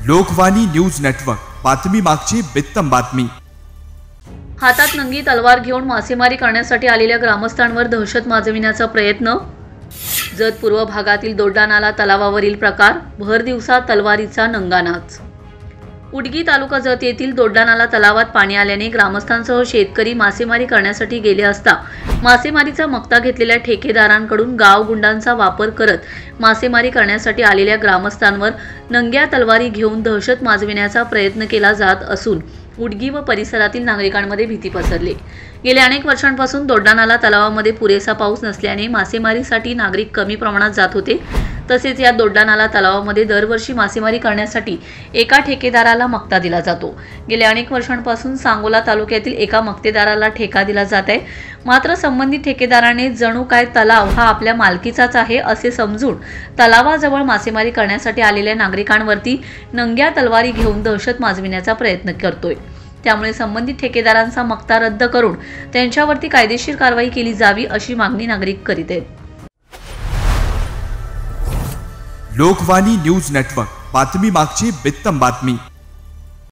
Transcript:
Lokvani news network, बातमी मागची बित्तम बातमी। हातात नंगी तलवार घेऊन मासेमारी करण्यासाठी आलेल्या ग्रामस्थांवर दहशत माजविण्याचा प्रयत्न। जत पूर्व भागातील दोड्डानाला तलावावरील प्रकार, भर दिवसा तलवारीचा नंगा नाच। उडगी तालुका जत येथील दोड्डानाला तलावात पाणी आल्याने ग्रामस्थांसह शेतकरी मासेमारी करण्यासाठी गेले असता मासेमारीचा मक्ता घेतलेल्या ठेकेदारांकडून गावगुंडांचा वापर करत मासेमारी करण्यासाठी आलेल्या ग्रामस्थांवर नंग्या तलवारी घेऊन दहशत माजविण्याचा प्रयत्न केला जात असून उडगी व परिसरातील नागरिकांमध्ये भीती पसरली। गेल्या अनेक वर्षांपासून दोड्डानाला तलावामध्ये पुरेसा पाऊस नसल्याने मासेमारीसाठी नागरिक कमी प्रमाणात जात होते। तसेच या दोड्डानाला तलावामध्ये दरवर्षी मासेमारी करण्यासाठी एका ठेकेदाराला मक्ता दिला जातो। गेल्या अनेक वर्षांपासून सांगोला तालुक्यातील एका मक्तेदाराला ठेका दिला जात आहे। मात्र संबंधित ठेकेदाराने जणू काय तलाव हा आपल्या मालकीचाच आहे असे समजून तलावाजवळ मासेमारी करण्यासाठी आलेल्या नागरिकांवरती नंग्या तलवारी घेऊन दहशत माजविण्याचा प्रयत्न करतोय। त्यामुळे संबंधित ठेकेदारांचा मक्ता रद्द करून त्यांच्यावरती कायदेशीर कारवाई केली जावी अशी मागणी नागरिक करीत आहेत। लोकवाणी न्यूज नेटवर्क, बातमी मागची बित्तम बातमी।